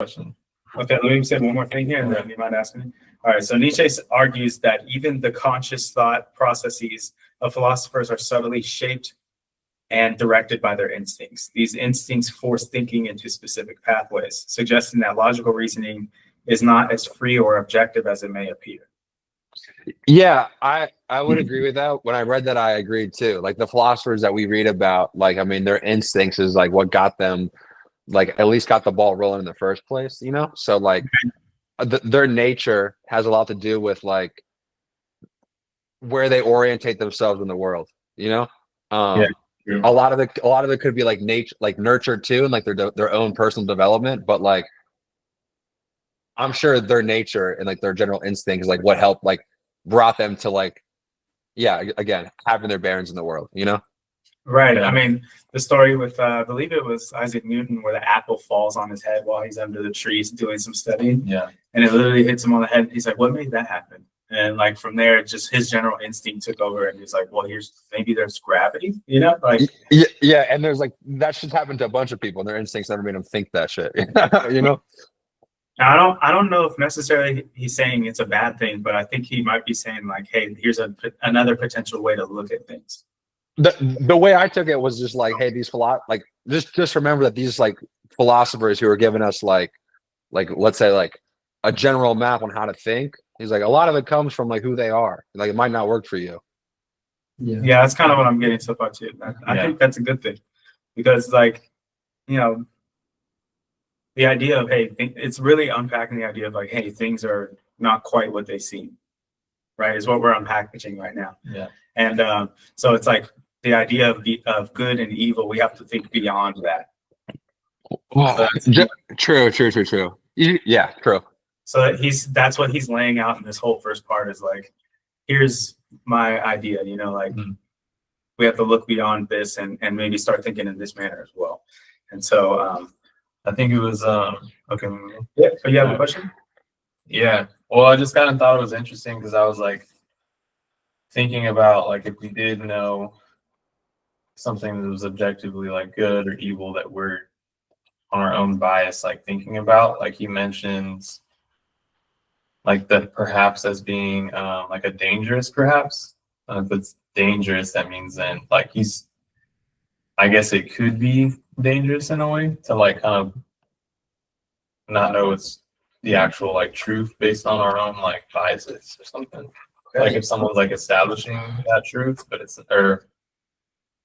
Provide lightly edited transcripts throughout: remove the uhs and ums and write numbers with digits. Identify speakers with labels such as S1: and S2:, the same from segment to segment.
S1: question.
S2: Okay, let me say one more thing here, and then you might ask me. All right, so Nietzsche argues that even the conscious thought processes of philosophers are subtly shaped and directed by their instincts. These instincts force thinking into specific pathways, suggesting that logical reasoning is not as free or objective as it may appear.
S3: Yeah, I would agree with that. When I read that, I agreed too. Like the philosophers that we read about, like I mean, their instincts is like what got them, like at least got the ball rolling in the first place, you know? So like their nature has a lot to do with like where they orientate themselves in the world, you know? A lot of it could be like nature, like nurture too, and like their own personal development, but like I'm sure their nature and like their general instinct is like what helped like brought them to like, yeah, again, having their bearings in the world, you know?
S2: Right. I mean, the story with, I believe it was Isaac Newton, where the apple falls on his head while he's under the trees doing some studying.
S1: Yeah.
S2: And it literally hits him on the head. He's like, what made that happen? And like from there, just his general instinct took over, and he's like, well, maybe there's gravity, you know? Like,
S3: yeah, and there's like that shit happened to a bunch of people, and their instincts never made them think that shit, you know?
S2: I don't know if necessarily he's saying it's a bad thing, but I think he might be saying like, hey, here's another potential way to look at things.
S3: The way I took it was just like, hey, these like just remember that these like philosophers who are giving us like let's say like a general map on how to think. He's like, a lot of it comes from like who they are. Like it might not work for you.
S2: Yeah, that's kind of what I'm getting so far too. I think that's a good thing, because like, you know, the idea of, hey, it's really unpacking the idea of like, hey, things are not quite what they seem, right? Is what we're unpackaging right now.
S1: Yeah.
S2: And so it's like the idea of good and evil. We have to think beyond that.
S3: Wow. True. Yeah, true.
S2: So that's what he's laying out in this whole first part is like, here's my idea, you know, like we have to look beyond this and maybe start thinking in this manner as well. And so
S1: I think it was okay.
S2: Yeah, but you have a question?
S1: Yeah. Well, I just kind of thought it was interesting because I was like thinking about like if we did know something that was objectively like good or evil that we're on our own bias like thinking about. Like he mentions like that perhaps as being like a dangerous perhaps. If it's dangerous, that means then like I guess it could be dangerous in a way to like kind of not know it's the actual like truth based on our own like biases or something. Okay. Like if someone's like establishing that truth, but it's or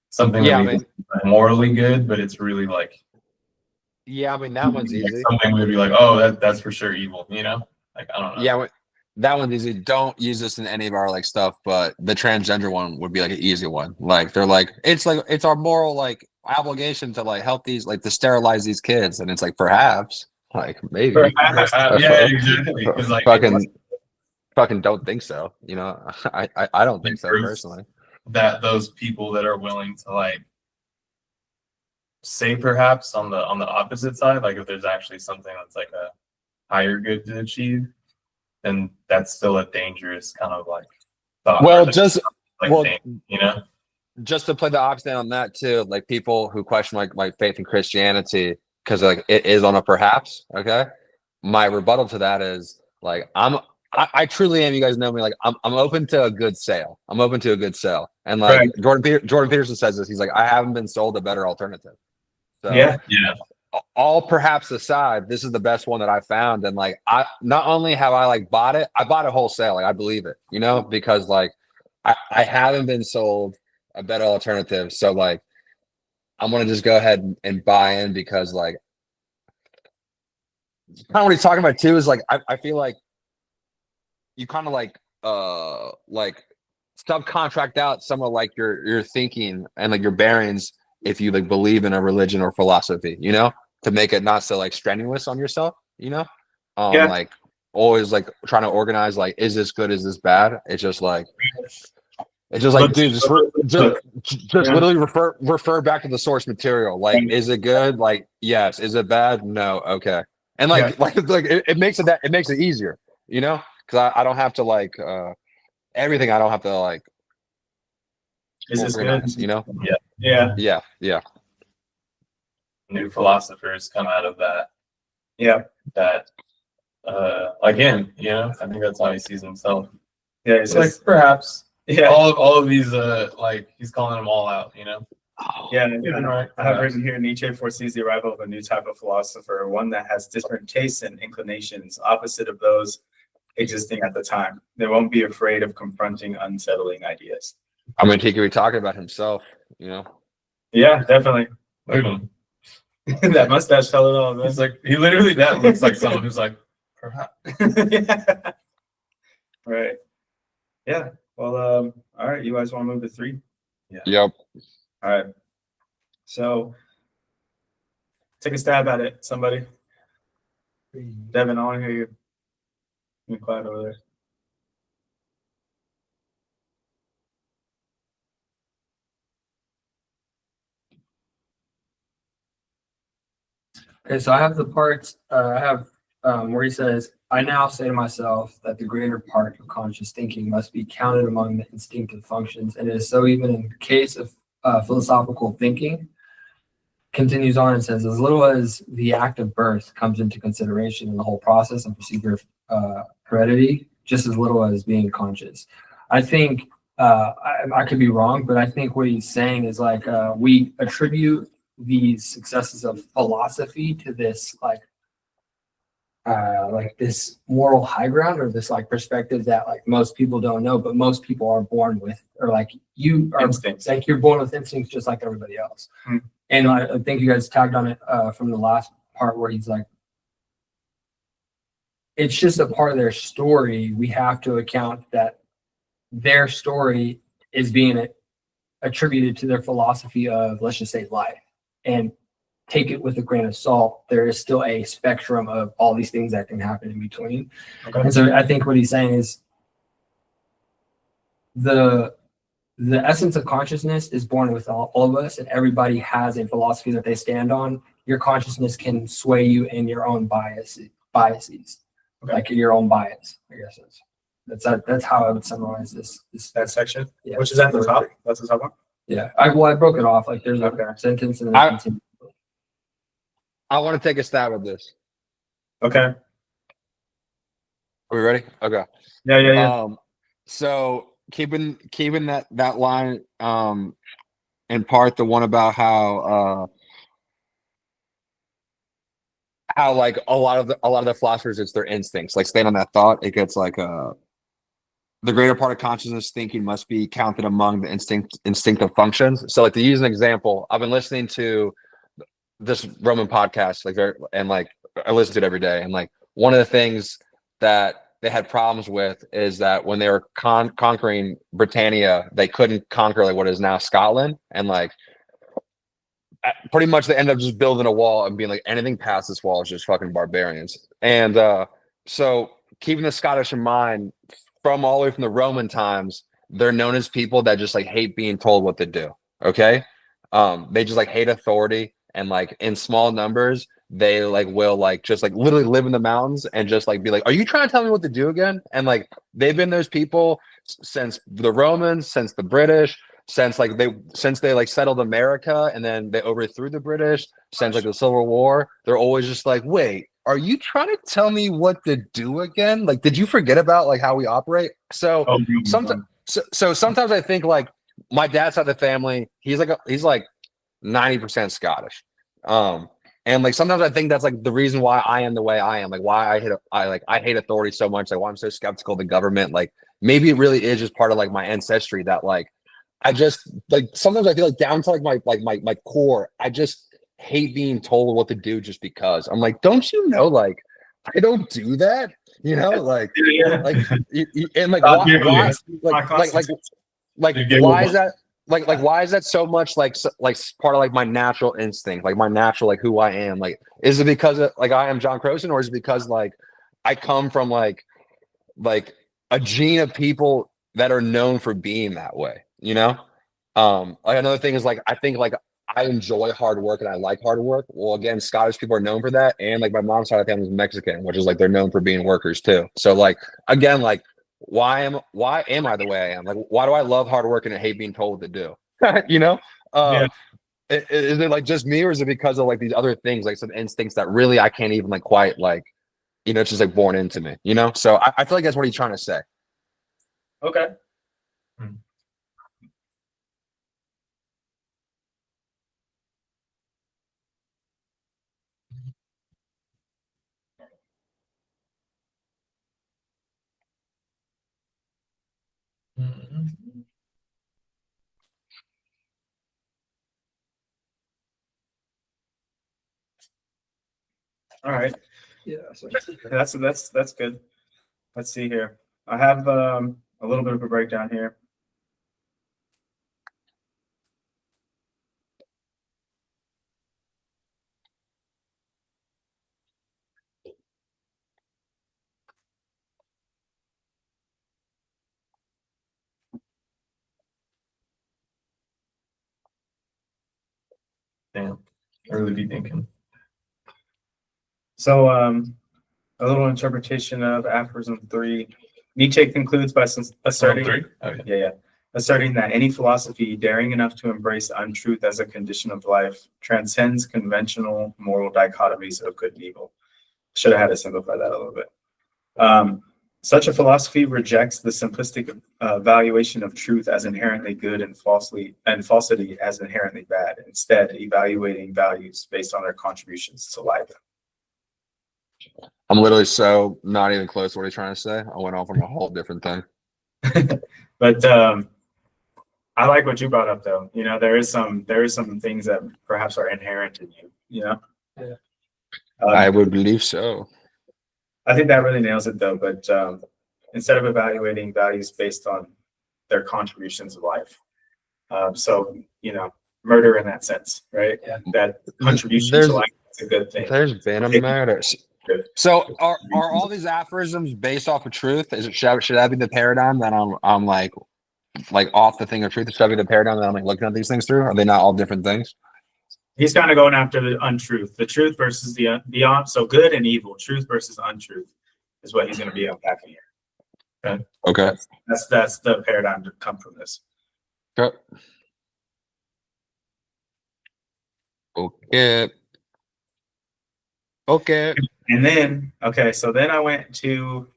S1: something that we think is morally good, but it's really like
S3: I mean that one's easy.
S1: Something would be like, oh, that's for sure evil, you know? Like I don't know.
S3: Yeah, that one's easy. Don't use this in any of our like stuff, but the transgender one would be like an easy one. Like they're like it's our moral like obligation to like help these like to sterilize these kids, and it's like perhaps like maybe
S1: yeah, exactly. Like,
S3: fucking don't think so. You know, I don't think so personally.
S1: That those people that are willing to like say perhaps on the opposite side, like if there's actually something that's like a higher good to achieve, then that's still a dangerous kind of like thought.
S3: Well,
S1: you know,
S3: just to play the opposite on that too, like people who question like faith in Christianity because like it is on a perhaps. Okay, my rebuttal to that is like I truly am. You guys know me. Like I'm open to a good sale. I'm open to a good sale. And like
S2: right.
S3: Jordan Peterson says this. He's like, I haven't been sold a better alternative. So
S2: yeah.
S3: All perhaps aside, this is the best one that I found. And like I not only have I like bought it, I bought it wholesale. Like I believe it, you know, because like I haven't been sold a better alternative. So like I'm gonna just go ahead and buy in because like kind of what he's talking about too is like I feel like you kind of like subcontract out some of like your thinking and like your bearings if you like believe in a religion or philosophy, you know, to make it not so like strenuous on yourself, you know. Like always like trying to organize like, is this good, is this bad? It's just like dude, just literally refer back to the source material. Like, is it good? Like, yes. Is it bad? No. Okay. And like it makes it easier, you know, because I don't have to like everything. I don't have to like
S2: is this good?
S3: You know?
S2: Yeah.
S1: New philosophers come out of that
S2: Yeah.
S1: that like him, you know, I think that's how he sees himself.
S2: Yeah.
S1: It's like perhaps
S2: yeah.
S1: all of these like he's calling them all out, you know.
S2: Yeah,
S1: Right.
S2: I have written here, Nietzsche foresees the arrival of a new type of philosopher, one that has different tastes and inclinations, opposite of those existing at the time. They won't be afraid of confronting unsettling ideas.
S3: I mean, he could be talking about himself, you know.
S2: Yeah, definitely.
S1: Look at him.
S2: That mustache tell it all, man.
S1: He's like he literally that looks like someone who's like perhaps.
S2: Yeah. Right. Yeah. Well, all right. You guys want to move to 3?
S1: Yeah.
S3: Yep.
S2: All right. So take a stab at it, somebody. Devin, I want to hear you. Be quiet over there.
S4: Okay, so I have the parts. I have where he says, "I now say to myself that the greater part of conscious thinking must be counted among the instinctive functions, and it is so even in the case of philosophical thinking." Continues on and says, "As little as the act of birth comes into consideration in the whole process and procedure of heredity, just as little as being conscious." I think I could be wrong, but I think what he's saying is like we attribute these successes of philosophy to this like this moral high ground or this like perspective that like most people don't know, but most people are born with, or like you are
S2: Instincts.
S4: like you're born with instincts just like everybody else.
S2: Hmm.
S4: And I think you guys tagged on it from the last part where he's like, it's just a part of their story. We have to account that their story is being attributed to their philosophy of, let's just say, life, and take it with a grain of salt. There is still a spectrum of all these things that can happen in between.
S2: Okay.
S4: And so I think what he's saying is the essence of consciousness is born with all of us, and everybody has a philosophy that they stand on. Your consciousness can sway you in your own biases,
S2: Okay.
S4: like your own bias. I guess that's how I would summarize this.
S2: That section,
S4: Yeah.
S2: which is at the top. That's the top one.
S4: Yeah, I broke it off. Like there's
S2: Okay.
S4: a sentence and then
S3: I-
S4: continue.
S3: I want to take a stab at this.
S2: Okay.
S3: Are we ready? Okay.
S2: Yeah.
S3: So keeping that line, in part the one about how like a lot of the philosophers, it's their instincts. Like staying on that thought, it gets like the greater part of consciousness thinking must be counted among the instinctive functions. So like to use an example, I've been listening to this Roman podcast, like I listen to it every day, and like one of the things that they had problems with is that when they were conquering Britannia, they couldn't conquer like what is now Scotland, and like pretty much they ended up just building a wall and being like anything past this wall is just fucking barbarians. And so keeping the Scottish in mind, from all the way from the Roman times, they're known as people that just like hate being told what to do. Okay, they just like hate authority. And like in small numbers, they like will like just like literally live in the mountains and just like be like, "Are you trying to tell me what to do again?" And like they've been those people since the Romans, since the British, since they like settled America and then they overthrew the British, since like the Civil War. They're always just like, "Wait, are you trying to tell me what to do again? Like, did you forget about like how we operate?" So sometimes I think like my dad's side of the family, he's like 90% Scottish. And like sometimes I think that's like the reason why I am the way I am, like why I hate authority so much, like why I'm so skeptical of the government. Like maybe it really is just part of like my ancestry that like I just like sometimes I feel like down to like my core, I just hate being told what to do just because. I'm like, don't you know, like I don't do that, you know, like and like why why is that? Like why is that so much like part of like my natural instinct, like my natural like who I am? Like is it because of, like I am John Croson, or is it because like I come from like a gene of people that are known for being that way, you know? Like another thing is like I think like I enjoy hard work and I like hard work. Well, again, Scottish people are known for that, and like my mom's side of the family is Mexican, which is like they're known for being workers too. So like again, like why am I the way I am? Like why do I love hard work and I hate being told what to do? You know?
S2: Yeah.
S3: Is it like just me, or is it because of like these other things, like some instincts that really I can't even like quite like, it's just like born into me, So I feel like that's what he's trying to say.
S2: Okay. All right.
S4: Yeah.
S2: That's good. Let's see here. I have a little bit of a breakdown here.
S1: Damn, I really be thinking.
S2: So a little interpretation of aphorism 3. Nietzsche concludes by asserting,
S1: Three? Okay.
S2: yeah, asserting that any philosophy daring enough to embrace untruth as a condition of life transcends conventional moral dichotomies of good and evil. Should have had to simplify that a little bit. Such a philosophy rejects the simplistic valuation of truth as inherently good and falsity as inherently bad, instead evaluating values based on their contributions to life.
S3: I'm literally so not even close to what he's trying to say. I went off on a whole different thing.
S2: But I like what you brought up, though. There is some things that perhaps are inherent in you.
S4: Yeah.
S3: I would believe so.
S2: I think that really nails it, though. But instead of evaluating values based on their contributions to life, so murder in that sense, right?
S4: Yeah.
S2: That contribution
S3: There's-
S2: to life is a good thing.
S3: There's been a murder. So are all these aphorisms based off of truth? Should that be the paradigm that I'm like off the thing of truth? Should that be the paradigm that I'm like looking at these things through? Are they not all different things?
S2: He's kind of going after the untruth, the truth versus the beyond. So good and evil, truth versus untruth, is what he's going to be unpacking here.
S3: Okay.
S2: That's the paradigm to come from this.
S3: Okay. Okay.
S2: And then, so then I went to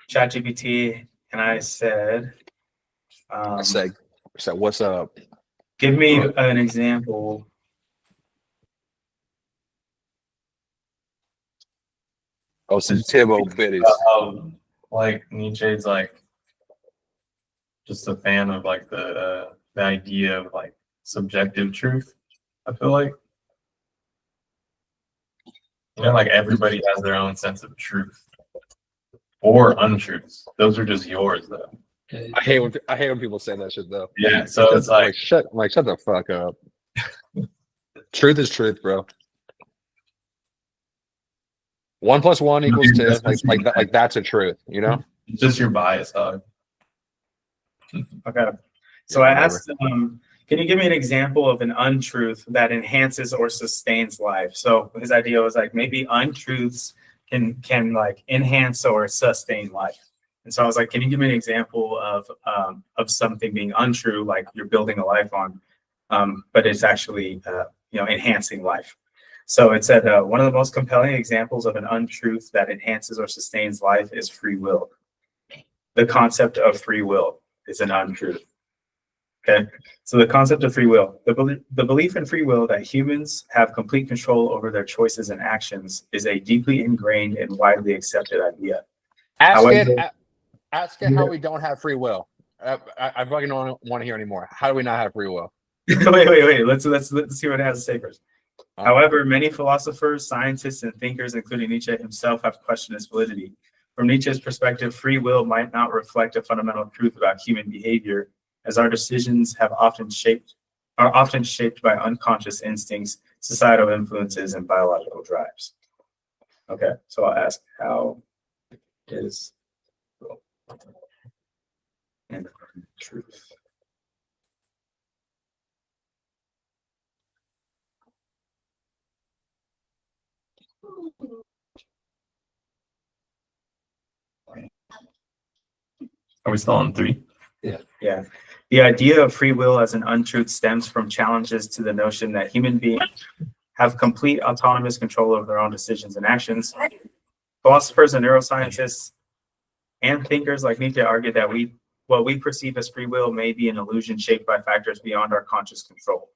S2: ChatGPT and I said,
S3: So what's up?
S2: give me an example.
S3: Oh, some Tibbo biddies.
S1: Like Nietzsche's like just a fan of like the idea of like subjective truth. I feel like like everybody has their own sense of truth or untruths. Those are just yours, though.
S3: I hate when people say that shit though.
S1: Yeah, so it's like
S3: shut the fuck up. Truth is truth, bro. 1 + 1 = 2. Like that's a truth,
S1: it's just your bias, dog.
S2: Okay. So I asked, can you give me an example of an untruth that enhances or sustains life? So his idea was like maybe untruths can like enhance or sustain life. And so I was like, can you give me an example of something being untrue, like you're building a life on, but it's actually enhancing life. So it said one of the most compelling examples of an untruth that enhances or sustains life is free will. The concept of free will is an untruth. Okay, so the concept of free will, the belief in free will that humans have complete control over their choices and actions is a deeply ingrained and widely accepted idea.
S3: Ask it how we don't have free will. I fucking don't want to hear anymore. How do we not have free will?
S2: Wait. Let's see what it has to say first. However, many philosophers, scientists, and thinkers, including Nietzsche himself, have questioned its validity. From Nietzsche's perspective, free will might not reflect a fundamental truth about human behavior, as our decisions are often shaped by unconscious instincts, societal influences, and biological drives. Okay, so I'll ask, how is will and truth?
S1: Are we still on 3?
S2: Yeah. The idea of free will as an untruth stems from challenges to the notion that human beings have complete autonomous control over their own decisions and actions. Philosophers and neuroscientists and thinkers like Nietzsche argue that what we perceive as free will may be an illusion shaped by factors beyond our conscious control.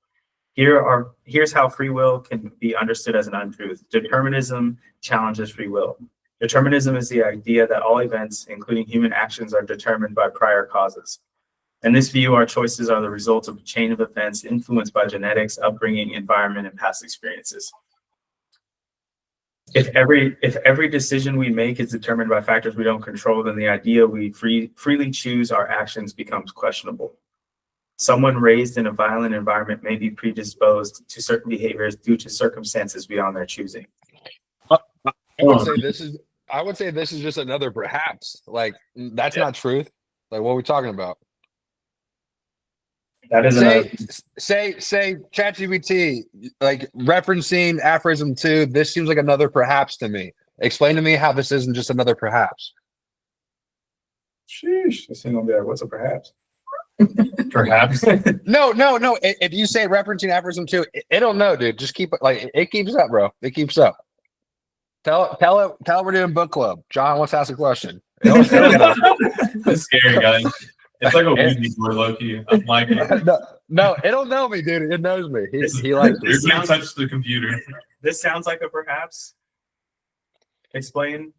S2: Here's how free will can be understood as an untruth. Determinism challenges free will. Determinism is the idea that all events, including human actions, are determined by prior causes. In this view, our choices are the result of a chain of events influenced by genetics, upbringing, environment, and past experiences. If every decision we make is determined by factors we don't control, then the idea we freely choose our actions becomes questionable. Someone raised in a violent environment may be predisposed to certain behaviors due to circumstances beyond their choosing.
S3: I would say this is just another perhaps. Like that's not truth. Like what are we talking about?
S2: That is
S3: say ChatGPT, like referencing aphorism 2, this seems like another perhaps to me. Explain to me how this isn't just another perhaps.
S2: Sheesh, this ain't gonna be like, what's a perhaps?
S1: Perhaps.
S3: No. If you say referencing aphorism 2, it'll know, dude. Just keep it like it keeps up, bro. It keeps up. Tell it we're doing book club. John wants to ask a question. It'll know.
S1: That's scary, guys. It's like a Ouija board, low-key. I'm like,
S3: no, it'll know me, dude. It knows me. He likes
S1: you're
S3: it.
S1: gonna touch the computer.
S2: This sounds like a perhaps. Explain.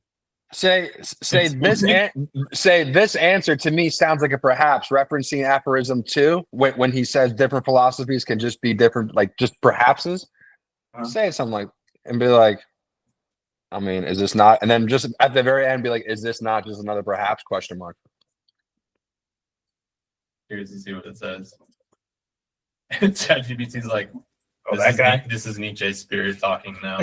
S3: Say this answer to me sounds like a perhaps, referencing aphorism 2 when he says different philosophies can just be different, like just perhapses. Say something like and be like, I mean, is this not? And then just at the very end, be like, is this not just another perhaps question mark?
S1: Here's to see what it says. ChatGPT's like,
S2: Oh, that guy.
S1: This is Nietzsche's spirit talking now.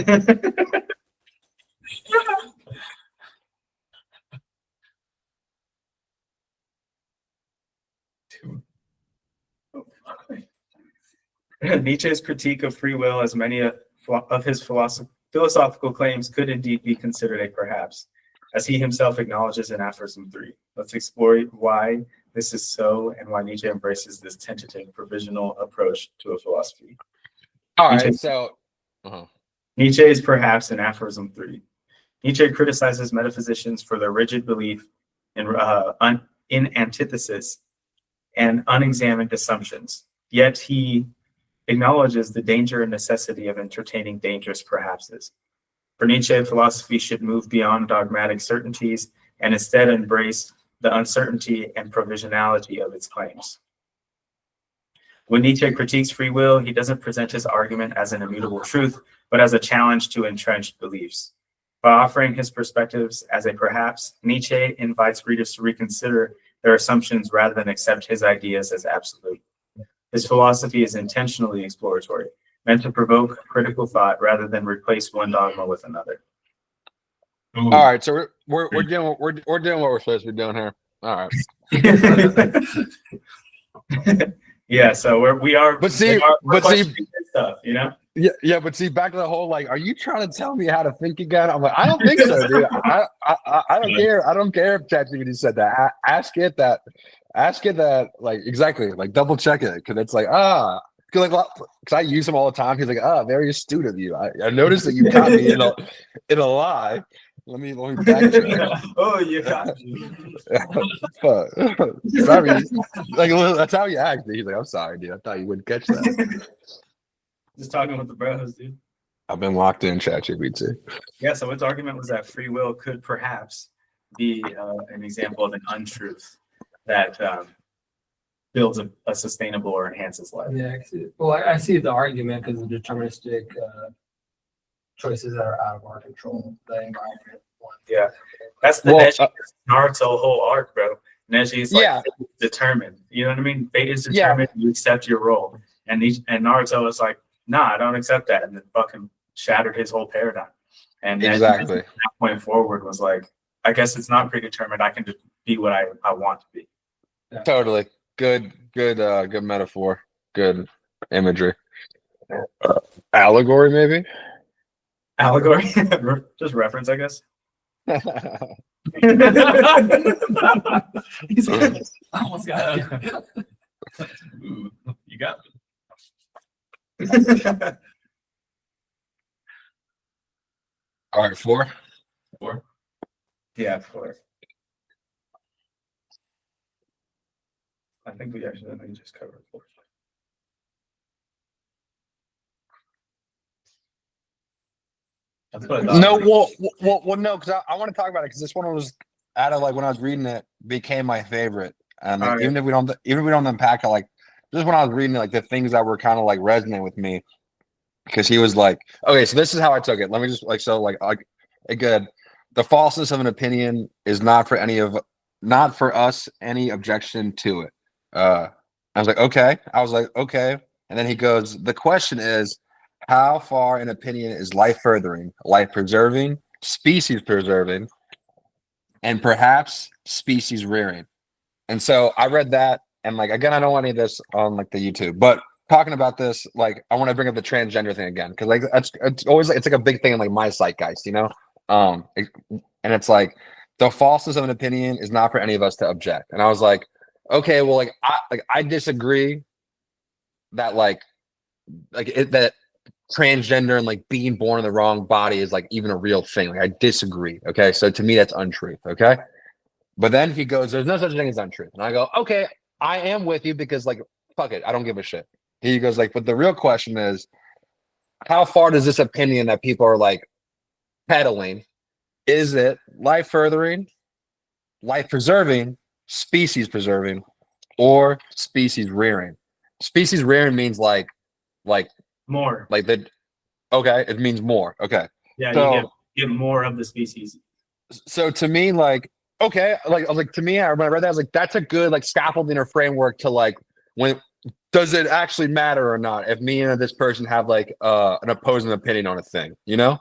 S2: Nietzsche's critique of free will, as many of his philosophical claims, could indeed be considered a perhaps, as he himself acknowledges in aphorism 3. Let's explore why this is so and why Nietzsche embraces this tentative, provisional approach to a philosophy.
S3: All right,
S2: Nietzsche-
S3: so
S2: Nietzsche is perhaps in aphorism 3. Nietzsche criticizes metaphysicians for their rigid belief in antithesis and unexamined assumptions. Yet he acknowledges the danger and necessity of entertaining dangerous perhapses. For Nietzsche, philosophy should move beyond dogmatic certainties and instead embrace the uncertainty and provisionality of its claims. When Nietzsche critiques free will, he doesn't present his argument as an immutable truth, but as a challenge to entrenched beliefs. By offering his perspectives as a perhaps, Nietzsche invites readers to reconsider their assumptions rather than accept his ideas as absolute. His philosophy is intentionally exploratory, meant to provoke critical thought rather than replace one dogma with another.
S1: Ooh.
S3: all right, so we're doing what we're supposed to be doing here. All right.
S2: Yeah, so we are.
S3: But see,
S2: we're questioning this stuff, you know.
S3: Yeah, but see, back to the whole like, are you trying to tell me how to think again? I'm like, I don't think so, dude. I don't care. I don't care if ChatGPT said that. Ask it that, like exactly, like double check it, because it's like because I use him all the time. He's like, very astute of you. I noticed that you caught me in a lie. Let me backtrack.
S2: Oh, you got you.
S3: Fuck. Sorry. Like that's how you act. He's like, I'm sorry, dude. I thought you wouldn't catch that.
S2: Just talking with the bros, dude.
S3: I've been locked in ChatGPT.
S2: Yeah, so its argument was that free will could perhaps be an example of an untruth that builds a sustainable or enhances life.
S4: Yeah, I see the argument because of deterministic choices that are out of our control, the environment.
S2: Yeah, that's the Neji Naruto whole arc, bro. Neji is like determined. You know what I mean? Fate is determined. You accept your role, and Naruto is like, nah, I don't accept that, and then fucking shattered his whole paradigm. And
S3: exactly
S2: from that point forward was like, I guess it's not predetermined. I can just be what I want to be.
S4: Yeah.
S3: Totally. Good metaphor. Good imagery. Allegory, maybe?
S2: Allegory? Just reference, I guess.
S4: He's like, I almost got it.
S1: Ooh, you got me.
S3: All right, 4.
S1: 4.
S2: Yeah, 4. I think we just covered 4.
S1: That's what I thought.
S3: No, well, no, because I want to talk about it because this one was out of like when I was reading it became my favorite, and like,
S2: All right.
S3: even if we don't unpack it, like just when I was reading it, like the things that were kind of like resonating with me, because he was like, okay, so this is how I took it. Let me just good. The falseness of an opinion is not for us any objection to it. I was like, okay. And then he goes, the question is, how far an opinion is life furthering, life preserving, species preserving, and perhaps species rearing. And so I read that, and like again, I don't want any of this on like the YouTube, but talking about this, like I want to bring up the transgender thing again because like it's always it's like a big thing in like my zeitgeist, you know. And it's like the falseness of an opinion is not for any of us to object. And I was like, okay, well, I disagree that that transgender and like being born in the wrong body is like even a real thing. Like I disagree. Okay, so to me that's untruth. Okay, but then he goes, "There's no such thing as untruth," and I go, "Okay, I am with you because like fuck it, I don't give a shit." He goes like, "But the real question is, how far does this opinion that people are like peddling? Is it life furthering, life preserving, species preserving, or species rearing?" Species rearing means like
S2: More.
S3: like the okay, it means more. Okay.
S2: Yeah,
S3: So
S2: you get more of the species.
S3: so to me, like, okay, like I was like to me, when I read that, I was like, that's a good like scaffolding or framework to like when does it actually matter or not if me and this person have like an opposing opinion on a thing, you know?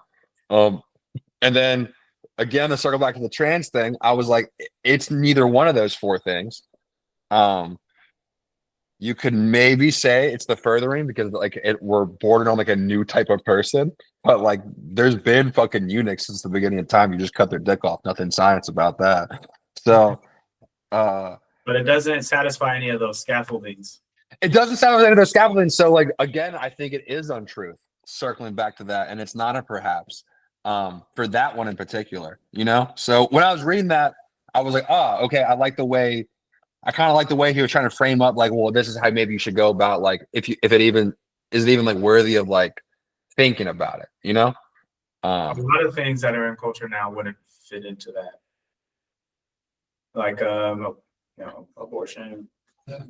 S3: And then again to circle back to the trans thing, I was like, it's neither one of those 4 things. You could maybe say it's the furthering because like we're bordering on like a new type of person, but like there's been fucking eunuchs since the beginning of time. You just cut their dick off. Nothing science about that. So
S2: But it doesn't satisfy any of those scaffoldings.
S3: it doesn't sound like they're scaffolding. So like again, I think it is untruth. Circling back to that, and it's not a perhaps for that one in particular, you know. So when I was reading that, I was like, oh, okay, I kind of like the way he was trying to frame up, like, well, this is how maybe you should go about, like, if it even is it even like worthy of like thinking about it, you know?
S2: A lot of things that are in culture now wouldn't fit into that. Like, abortion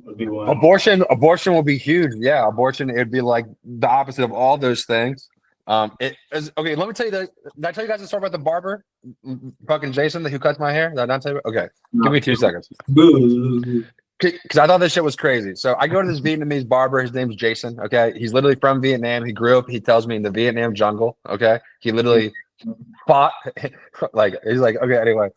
S2: would be one.
S3: Abortion will be huge. Yeah, abortion, it'd be like the opposite of all those things. It is okay. Let me tell you did I tell you guys the story about the barber, fucking Jason, who cuts my hair? Did I not tell you? Okay, give me 2 seconds. Because I thought this shit was crazy. So I go to this Vietnamese barber. His name's Jason. Okay, he's literally from Vietnam. He grew up. He tells me in the Vietnam jungle. Okay, he literally fought. Like he's like okay. Anyway,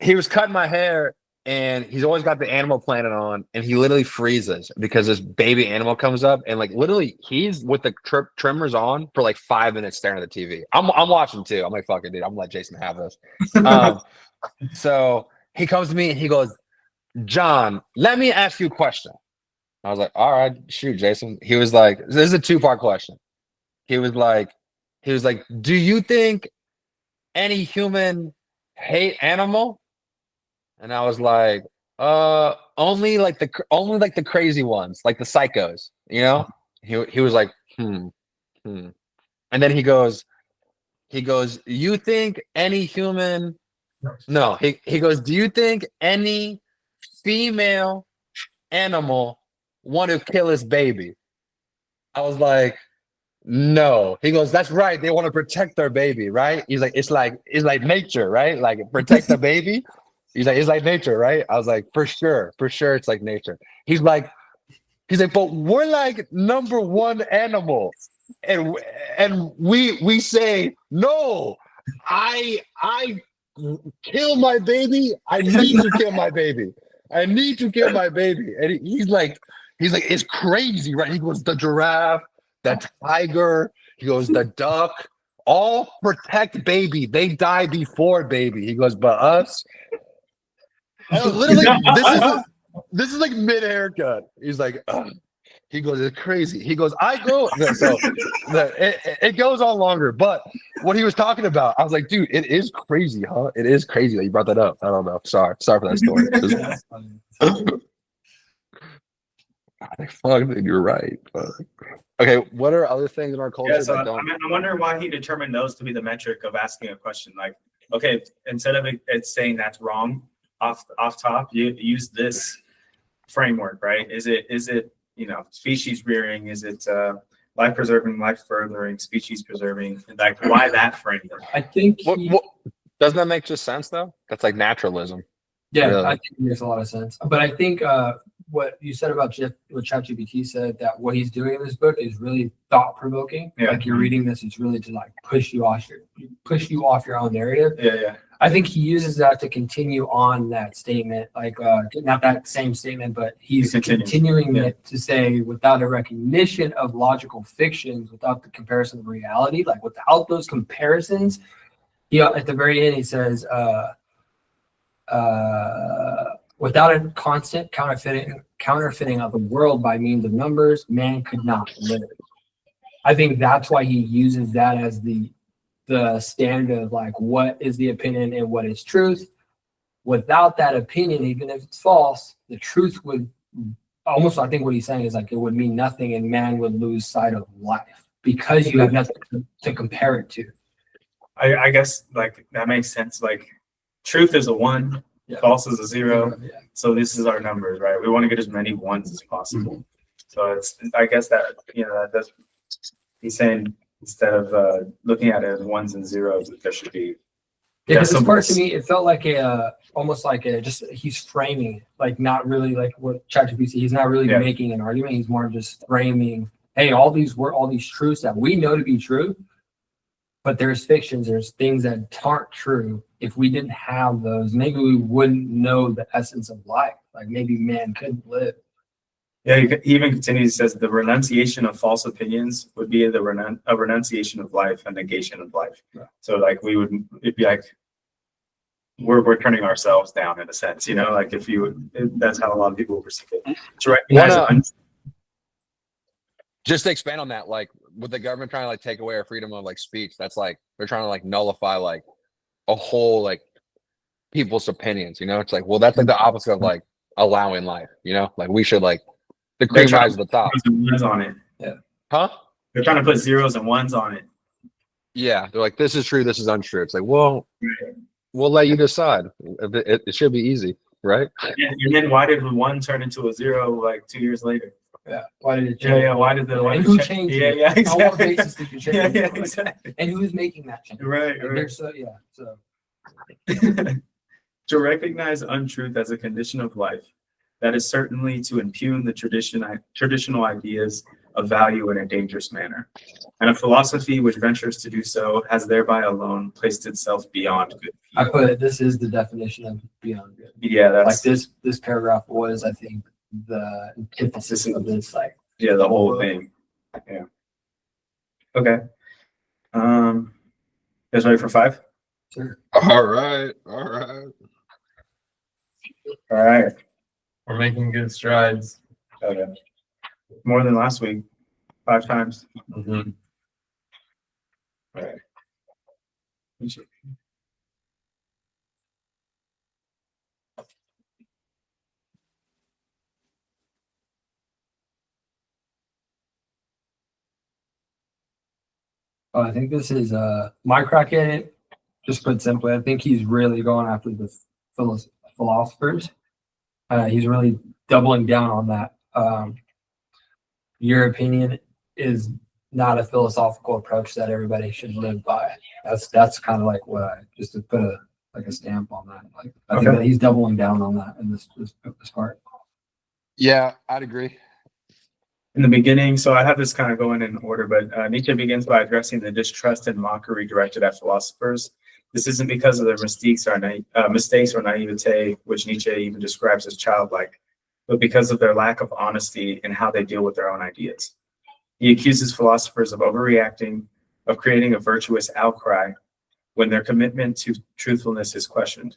S3: he was cutting my hair, and he's always got the Animal Planet on, and he literally freezes because this baby animal comes up, and like literally he's with the trimmers on for like 5 minutes staring at the TV. I'm watching too. I'm like fucking dude. I'm gonna let Jason have this. So he comes to me and he goes, John, let me ask you a question. I was like, all right, shoot, Jason. He was like, this is a 2-part question. He was like, do you think any human hate animal? And I was like, only like the crazy ones, like the psychos, you know? He was like, And then he goes, you think any human No, he goes, do you think any female animal want to kill his baby? I was like, no. He goes, that's right. They want to protect their baby, right? He's like, it's like nature, right? Like protect the baby. He's like, it's like nature, right? I was like, for sure, it's like nature. He's like, but we're like number 1 animal. And we say, no, I kill my baby. I need to kill my baby. I need to kill my baby. And he's like, it's crazy, right? He goes, the giraffe, the tiger, he goes, the duck, all protect baby. They die before baby. He goes, but us. And literally, this is like mid haircut. He's like, "Ugh." He goes, it's crazy. He goes, it goes on longer. But what he was talking about, I was like, dude, it is crazy, huh? It is crazy that you brought that up. I don't know. Sorry for that story. Fuck, dude, you're right. Fuck. Okay, what are other things in our culture
S2: Yeah, so
S3: that don't?
S2: I'm wondering why he determined those to be the metric of asking a question. Like, okay, instead of it saying that's wrong off top, you use this framework, right? Is it species rearing? Is it life preserving, life furthering, species preserving? Like, why that framework?
S4: I think
S3: What doesn't that make just sense though? That's like naturalism.
S4: yeah,
S3: Really?
S4: I think it makes a lot of sense. But I think what you said about what ChatGPT said, that what he's doing in this book is really thought provoking.
S2: Yeah.
S4: Like you're reading this, it's really to like push you off your own narrative.
S2: Yeah.
S4: I think he uses that to continue on that statement, like not that same statement, but he's continuing it to say, without a recognition of logical fictions, without the comparison of reality, like without those comparisons, at the very end he says, without a constant counterfeiting of the world by means of numbers, man could not live. I think that's why he uses that as the standard of like what is the opinion and what is truth. Without that opinion, even if it's false, the truth would almost, I think what he's saying is like it would mean nothing and man would lose sight of life because you have nothing to compare it to.
S2: I guess like that makes sense. Like truth is a 1, false is a 0.
S4: Yeah.
S2: So this is our numbers, right? We want to get as many 1s as possible. So I guess that that's he's saying, instead of looking at it as 1s and 0s, there should be.
S4: Because this part to me, it felt like almost like he's framing, like not really like what ChatGPT. He's not really making an argument. He's more just framing. Hey, all these truths that we know to be true, but there's fictions. There's things that aren't true. If we didn't have those, maybe we wouldn't know the essence of life. Like maybe man couldn't live.
S2: Yeah, he even continues, says the renunciation of false opinions would be a renunciation of life, a negation of life. Yeah. So like it'd be like we're turning ourselves down in a sense, like that's how a lot of people perceive it. To recognize
S3: just to expand on that, like with the government trying to like take away our freedom of like speech, that's like they're trying to like nullify like a whole like people's opinions, it's like, well, that's like the opposite of like allowing life, like we should like the cream rise to the top.
S2: On it.
S4: Yeah.
S3: Huh?
S2: They're trying to put 0s and 1s on it.
S3: Yeah. They're like, this is true. This is untrue. It's like, well, we'll let you decide. It should be easy, right?
S2: And then why did 1 turn into a 0 like 2 years later?
S4: Yeah. Why did it change?
S2: Yeah. Why did
S4: who changed it?
S2: Yeah, exactly.
S4: On what basis did you change it?
S2: Exactly.
S4: And who's making that change?
S2: Right.
S4: So.
S2: To recognize untruth as a condition of life, that is certainly to impugn the traditional ideas of value in a dangerous manner. And a philosophy which ventures to do so has thereby alone placed itself beyond good.
S4: I put it, this is the definition of beyond good.
S2: Yeah, that's
S4: like this paragraph was, I think, the antithesis of this, like
S2: the whole thing. Yeah. Okay. You guys ready for 5?
S4: Sure.
S3: All right.
S2: All right.
S1: We're making good strides.
S2: Okay. More than last week. 5 times.
S1: Mm-hmm.
S2: All right.
S4: I think this is my crack at it. Just put simply, I think he's really going after the philosophers. He's really doubling down on that. Your opinion is not a philosophical approach that everybody should live by. That's kind of like what I just to put a stamp on that. Like I think that he's doubling down on that in this part.
S3: Yeah, I'd agree.
S2: In the beginning, so I have this kind of going in order, but Nietzsche begins by addressing the distrust and mockery directed at philosophers. This isn't because of their mistakes or naivete, which Nietzsche even describes as childlike, but because of their lack of honesty in how they deal with their own ideas. He accuses philosophers of overreacting, of creating a virtuous outcry when their commitment to truthfulness is questioned.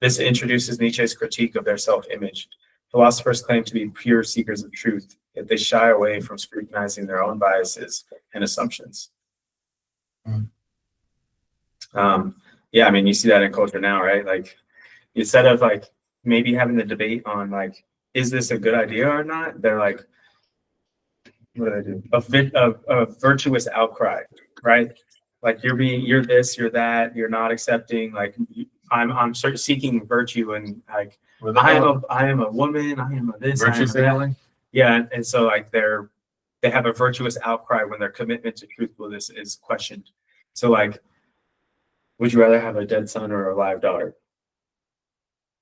S2: This introduces Nietzsche's critique of their self-image. Philosophers claim to be pure seekers of truth, yet they shy away from scrutinizing their own biases and assumptions. Yeah, I mean, you see that in culture now, right? Like, instead of like maybe having the debate on like, is this a good idea or not? They're like, what do they do? A virtuous outcry, right? Like you're this, you're that, you're not accepting. Like I'm sort of seeking virtue, and like I am a woman, I am a this, I am
S1: virtue
S2: a that.
S1: signaling.
S2: Yeah, and so like they have a virtuous outcry when their commitment to truthfulness is questioned. So like, would you rather have a dead son or a live daughter?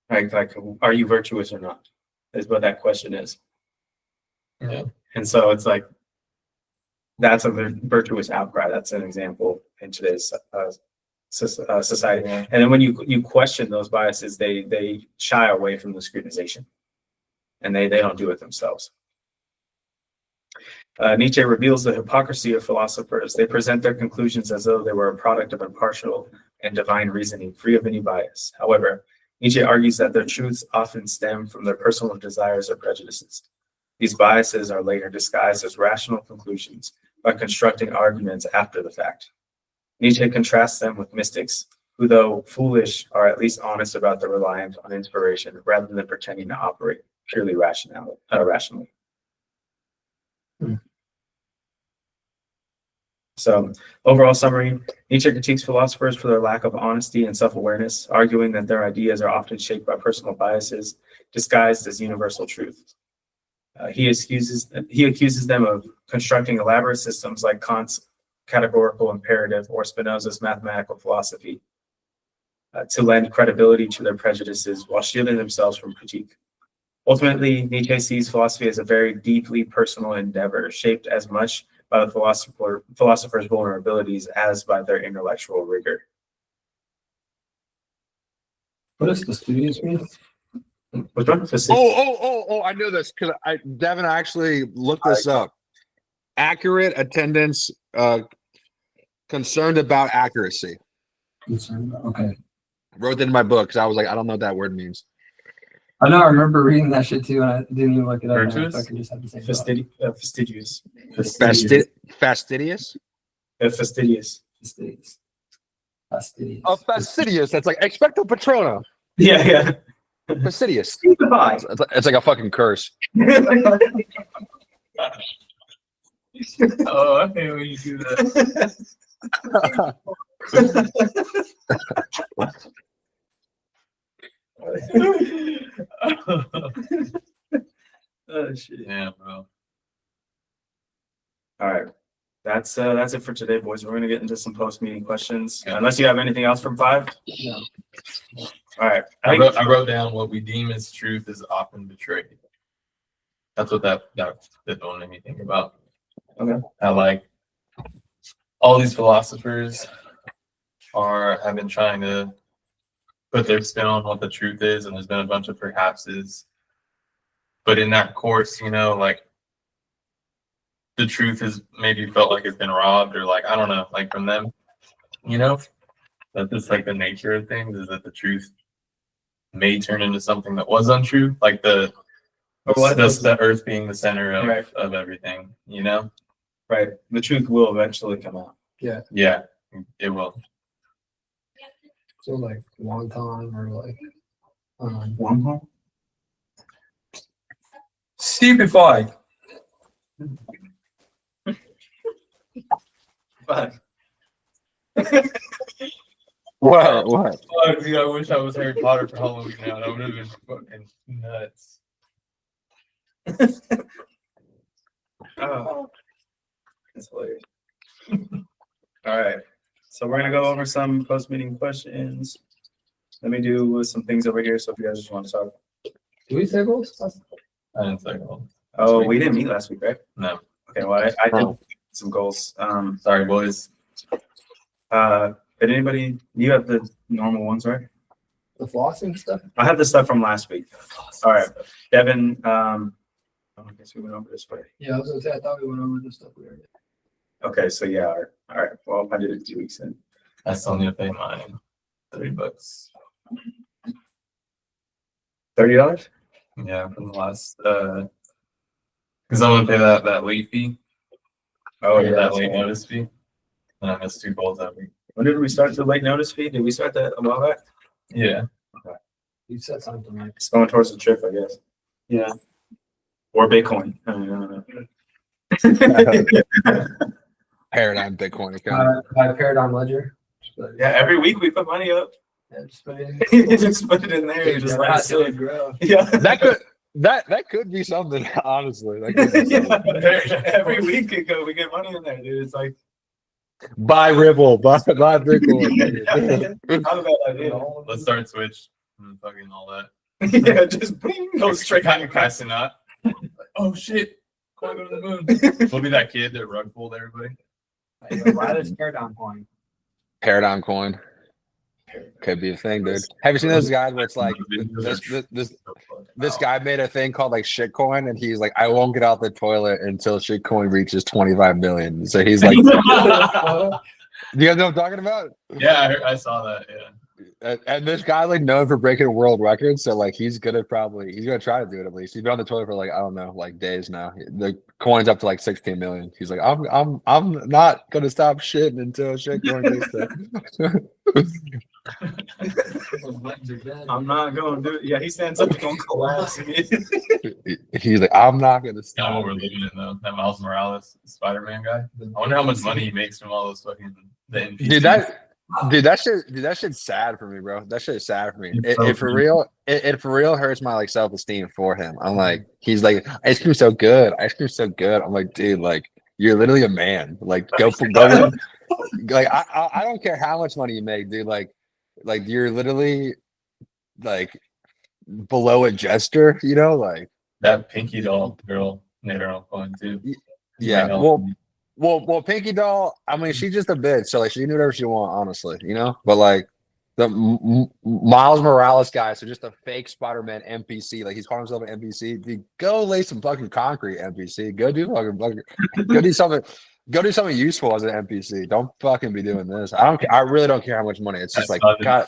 S2: Like, are you virtuous or not? Is what that question is.
S1: Yeah.
S2: And so it's like, that's a virtuous outcry. That's an example in today's society.
S1: Yeah.
S2: And then when you question those biases, they shy away from the scrutinization, and they don't do it themselves. Nietzsche reveals the hypocrisy of philosophers. They present their conclusions as though they were a product of impartial and divine reasoning, free of any bias. However, Nietzsche argues that their truths often stem from their personal desires or prejudices. These biases are later disguised as rational conclusions by constructing arguments after the fact. Nietzsche contrasts them with mystics, who, though foolish, are at least honest about their reliance on inspiration rather than pretending to operate purely rationally. So, overall summary, Nietzsche critiques philosophers for their lack of honesty and self-awareness, arguing that their ideas are often shaped by personal biases, disguised as universal truth. He accuses them of constructing elaborate systems like Kant's categorical imperative or Spinoza's mathematical philosophy to lend credibility to their prejudices while shielding themselves from critique. Ultimately, Nietzsche sees philosophy as a very deeply personal endeavor, shaped as much by the philosopher's vulnerabilities as by their intellectual rigor.
S4: What does fastidious mean?
S2: Which one?
S3: I know this because Devin actually looked this up. Accurate attendance, concerned about accuracy.
S4: Okay.
S3: Wrote that in my book because I was like, I don't know what that word means.
S4: I know. I remember reading that shit too, and I didn't even look it up.
S1: Virtuous?
S4: I could just have to say
S2: Fastidious.
S3: Fastidious?
S2: Fastidious.
S4: fastidious.
S3: Oh, fastidious. That's like expecto patrona.
S2: Yeah.
S3: Fastidious.
S2: Goodbye.
S3: It's like a fucking curse.
S1: Oh, I hate when you do that.
S2: Oh shit.
S1: Yeah, bro.
S2: All right. That's it for today, boys. We're gonna get into some post-meeting questions.
S1: Yeah.
S2: Unless you have anything else from 5.
S4: No.
S2: All right.
S1: I wrote down what we deem as truth is often betrayed. That's what that one made me think about.
S2: Okay.
S1: How like all these philosophers have been trying to put their spin on what the truth is, and there's been a bunch of perhapses. But in that course, like the truth has maybe felt like it's been robbed, or like I don't know, like from them, that's just like the nature of things, is that the truth may turn into something that was untrue, like the earth being the center of everything,
S2: Right. The truth will eventually come out.
S1: Yeah, it will.
S4: So like wonton or like
S2: Wormhole?
S4: stupefy.
S2: But
S3: What?
S1: Oh, dude, I wish I was Harry Potter for Halloween now. That would have been fucking nuts.
S2: oh, that's hilarious. All right. So we're gonna go over some post-meeting questions. Let me do some things over here. So if you guys just want to talk.
S4: Do we say goals?
S1: I didn't say goals.
S2: Oh, we didn't meet last week, right?
S1: No.
S2: Okay. Well, I did some goals.
S1: Sorry, boys.
S2: Did anybody? You have the normal ones, right?
S4: The flossing stuff?
S2: I have the stuff from last week. All right, Devin. I guess we went over this way.
S4: Yeah, I was gonna say I thought we went over the stuff we already.
S2: Okay, so yeah. All right. Well, I did it 2 weeks in.
S1: I still need to pay mine $30.
S2: $30?
S1: Yeah, from the last because I'm gonna pay that late fee.
S2: Oh,
S1: Or
S2: yeah.
S1: that
S2: that's
S1: late
S2: right.
S1: notice fee. And I missed 2 goals that week.
S2: When did we start the late notice fee? Did we start that a while back?
S1: Yeah.
S4: You said something like
S2: It's going towards the trip, I guess. Yeah. Or Bitcoin. I don't know.
S3: Paradigm Bitcoin account.
S4: by Paradigm Ledger.
S2: Yeah, every week we put money up.
S4: Yeah, just put it in.
S2: Just put it in there and
S4: Dude,
S2: just
S4: never
S2: let
S4: had
S2: it
S4: to
S2: sit.
S4: grow.
S2: Yeah.
S3: That could be something, honestly. That could be something.
S2: Yeah. Every week we get money in there, dude. It's like
S3: Buy Ripple, buy Bitcoin.
S2: not a bad idea.
S1: Let's start Switch and fucking all that.
S2: Yeah, just bing, go straight
S1: Kind
S2: back.
S1: of passing out. Oh shit! Going to go to the moon. We'll be that kid that rug pulled everybody.
S4: Buy this Paradigm coin.
S3: Paradigm coin. Could be a thing, dude. Have you seen those guys where it's like this guy made a thing called like shitcoin, and he's like, I won't get out the toilet until shitcoin reaches 25 million. So he's like, do you guys know what I'm talking about?
S1: Yeah, I saw that. Yeah.
S3: And this guy like known for breaking world records, so like he's gonna try to do it at least. He's been on the toilet for like I don't know, like days now. The coin's up to like 16 million. He's like, I'm not gonna stop shitting until shitcoin gets there.
S2: I'm not going to do it. Yeah, he stands up and going to collapse.
S3: He's like, I'm not gonna
S1: Not
S3: stop.
S1: what we're living in though. That Miles Morales Spider-Man guy. I wonder how much money he makes from all those fucking the NPCs.
S3: That shit's sad for me, bro. That shit's sad for me. It for real hurts my like self-esteem for him. I'm like, he's like, ice cream's so good. Ice cream's so good. I'm like, dude, like you're literally a man. Like go. Like I don't care how much money you make, dude. Like you're literally like below a jester, you know, like
S1: That Pinky Doll girl made her own coin too.
S3: yeah.
S1: Like,
S3: Well, Pinky Doll. I mean, she's just a bitch, so like she can do whatever she want, honestly, you know. But like the Miles Morales guy, so just a fake Spider-Man NPC. Like he's calling himself an NPC. Dude, go lay some fucking concrete, NPC. Go do Go do something useful as an NPC. Don't fucking be doing this. I don't care. I really don't care how much money. It's just like God.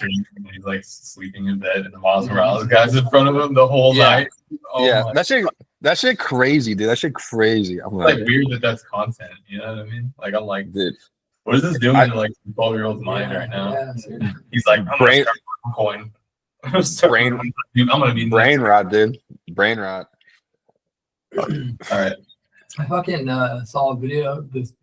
S1: He's like sleeping in bed, and the Miles Morales guy's in front of him the whole night. Oh
S3: yeah,
S1: my
S3: that shit crazy, dude. That shit crazy. I'm
S1: It's like weird that that's content. You know what I mean? Like I'm like,
S3: dude,
S1: what is this doing to like 12-year-old's mind right now?
S4: Yeah.
S1: He's like, I'm
S3: Brain-
S1: gonna start a coin. Dude, I'm gonna be
S3: brain rot, dude. Brain rot.
S1: All right.
S4: I fucking saw a video. This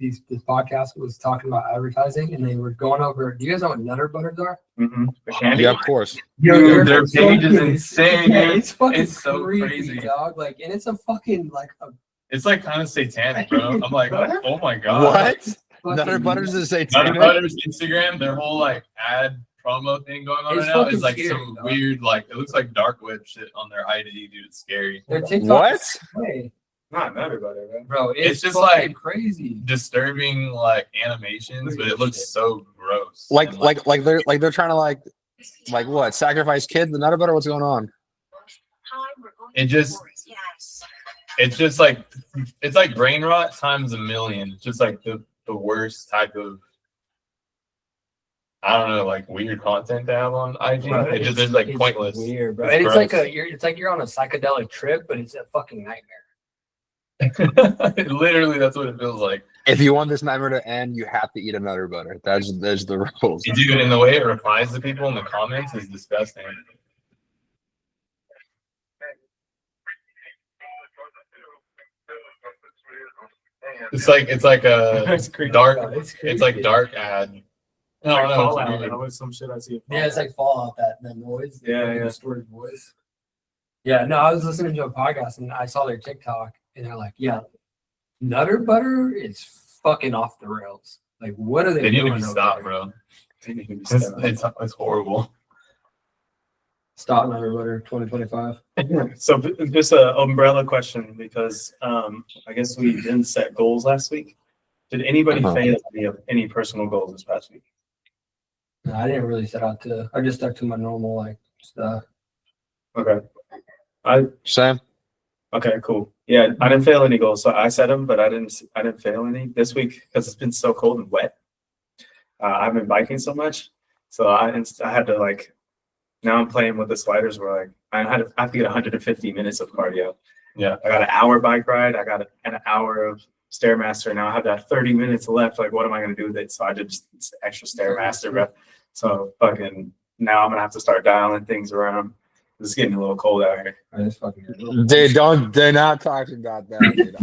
S4: podcast was talking about advertising, and they were going over. Do you guys know what Nutter Butters are?
S2: Mm-hmm. Candy.
S3: Yeah, of course.
S1: Dude, their page is insane.
S4: Yeah,
S1: Dude.
S4: it's fucking
S1: It's so
S4: creepy,
S1: crazy.
S4: dog. Like, and it's a fucking like a
S1: It's like kind of satanic, bro. I'm like, oh my god.
S3: What?
S4: fucking,
S3: Nutter Butters is
S1: Nutter
S3: satanic.
S1: Butters Instagram, their whole like ad promo thing going on
S4: It's
S1: right now
S4: fucking
S1: is like
S4: scary,
S1: some
S4: dog.
S1: weird, like it looks like dark web shit on their ID, dude. It's scary.
S4: Their TikTok.
S3: What?
S4: Hey,
S2: Not everybody, right?
S4: bro,
S1: It's just
S4: fucking
S1: like-
S4: crazy.
S1: Disturbing like animations, but it looks so gross.
S3: Like
S1: And,
S3: they're trying to like what? Sacrifice kids? The Nutter Butter? What's going on?
S1: It just- it's just like it's like brain rot times a million. It's just like the worst type of I don't know, like weird content to have on IG.
S4: Bro,
S1: It just is like
S4: it's
S1: pointless.
S4: Weird, bro.
S1: It's
S4: And it's like
S1: gross.
S4: it's like you're on a psychedelic trip, but it's a fucking nightmare.
S1: Literally, that's what it feels like.
S3: If you want this nightmare to end, you have to eat a Nutter Butter. That's the rules.
S1: Dude, and the way it replies to people in the comments is disgusting. It's like a
S2: It's creepy.
S1: dark.
S4: It's
S1: It's like dark ad. I don't know.
S2: Fallout.
S1: It's weird.
S2: That was some shit I see.
S4: Yeah, it's like Fallout, that noise. the
S2: Yeah,
S4: fucking
S2: yeah.
S4: distorted voice. Yeah, no, I was listening to a podcast and I saw their TikTok and they're like, yeah, Nutter Butter is fucking off the rails. Like, what are they
S1: They need
S4: doing?
S1: to be
S4: over
S1: stopped,
S4: there?
S1: bro.
S2: They need to be
S1: It's,
S2: stopped.
S1: it's horrible.
S4: Stop Nutter Butter 2025.
S2: So just a umbrella question because I guess we didn't set goals last week. Did anybody
S3: Uh-huh.
S2: fail any personal goals this past week?
S4: No, I didn't really set out to, I just stuck to my normal, like, stuff.
S2: Okay.
S3: Sam?
S2: Okay, cool. Yeah, I didn't fail any goals. So I set them, but I didn't fail any this week because it's been so cold and wet. I've been biking so much, so I had to like now I'm playing with the sliders where like I have to get 150 minutes of cardio.
S1: Yeah.
S2: I got an hour bike ride. I got an hour of Stairmaster. Now I have that 30 minutes left. Like, what am I going to do with it? So I did just extra Stairmaster, bro. So fucking now I'm going to have to start dialing things around. It's getting a little cold out here.
S4: It's fucking
S3: Dude, do not talk about that, dude.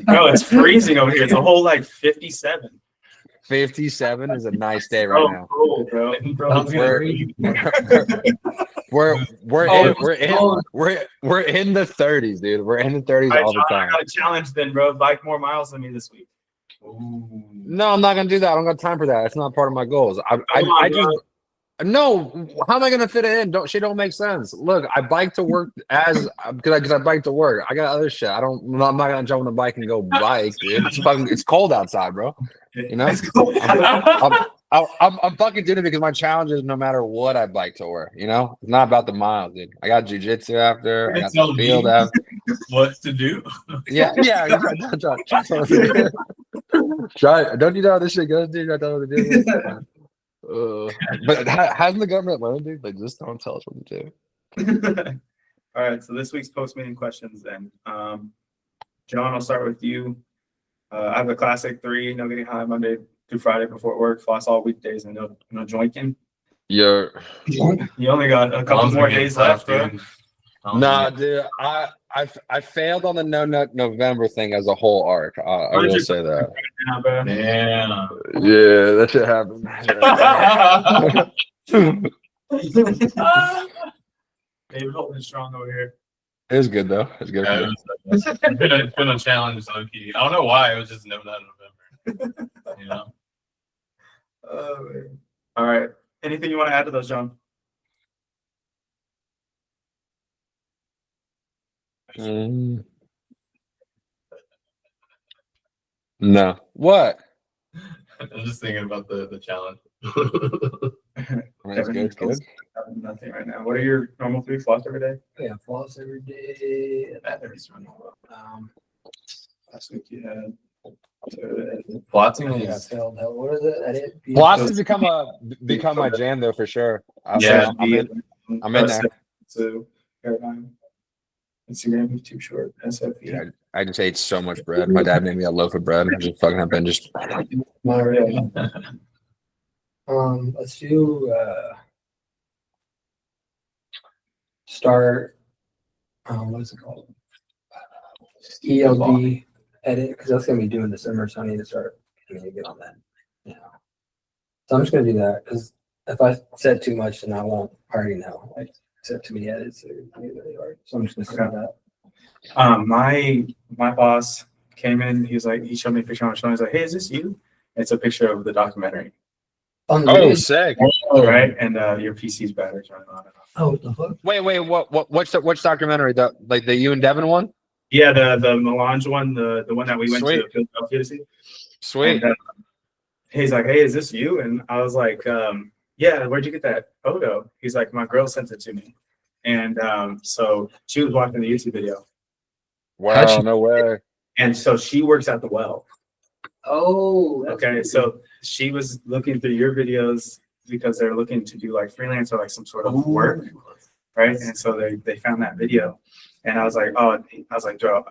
S2: Bro, it's freezing over here. It's a whole like 57.
S3: 57 is a nice day right now.
S2: Cold, bro.
S3: We're in the 30s, dude. We're in the 30s all the time.
S2: I got a challenge then, bro. Bike more miles than me this week.
S3: No, I'm not gonna do that. I don't got time for that. It's not part of my goals. I just no. How am I gonna fit it in? Don't make sense. Look, I bike to work because I bike to work. I got other shit. I'm not gonna jump on the bike and go bike, dude. It's cold outside, bro. You know, I'm fucking doing it because my challenge is no matter what I bike to work. You know, it's not about the miles, dude. I got jujitsu after. I got the field after.
S1: What to do?
S3: Yeah. Try. Don't you know how this shit goes, dude? I don't know what to do. But hasn't the government learned, dude? They just don't tell us what to do.
S2: All right, so this week's post meeting questions then. John, I'll start with you. I have the classic 3: no getting high Monday through Friday before work, floss all weekdays, and no jointing.
S3: You
S2: only got a couple more days left, bro.
S3: Nah, dude. I failed on the no nut November thing as a whole arc. I will say that.
S1: Yeah.
S3: Yeah, that should happen.
S2: David holding strong over here.
S3: It was good though. It was good.
S1: Yeah, it's been a challenge, low key. I don't know why. It was just no nut November. You know.
S2: All right. Anything you want to add to those, John?
S3: No. What?
S1: I'm just thinking about the challenge.
S3: That's good. Good.
S2: Nothing right now. What are your normal 3? Floss every day?
S4: Yeah, floss every day.
S2: Last week you had.
S1: Flossing
S4: Yeah,
S1: is
S4: failed. What is it? Edit.
S3: Floss has become my jam though for sure.
S1: Yeah.
S3: I'm in there.
S2: So Paradyme. Instagram is too short. SFP.
S3: Yeah, I just ate so much bread. My dad made me a loaf of bread. I just fucking have been just.
S4: Not really. Let's do start. What is it called? ELD edit, because that's gonna be due in December, so I need to start. I need to get on that. Yeah. So I'm just gonna do that because if I said too much, then I won't already know. Like set too many edits, it's gonna be really hard. So I'm just gonna say that.
S2: My boss came in. He showed me a picture on his phone. He's like, "Hey, is this you?" It's a picture of the documentary.
S3: Oh, sick!
S2: Right, and your PC's batteries running on and off.
S4: Oh, what the fuck?
S3: Wait, which documentary? The you and Devin one?
S2: Yeah, the Melange one, the one that we went
S3: Sweet.
S2: to Philadelphia to see.
S3: Sweet.
S2: And, he's like, "Hey, is this you?" And I was like, "Yeah, where'd you get that photo?" He's like, "My girl sent it to me." And so she was watching the YouTube video.
S3: Wow, no way.
S2: And so she works at the well.
S4: Oh,
S2: Okay, so she was looking through your videos because they're looking to do like freelance or like some sort of work, right? And so they found that video, and I was like, bro,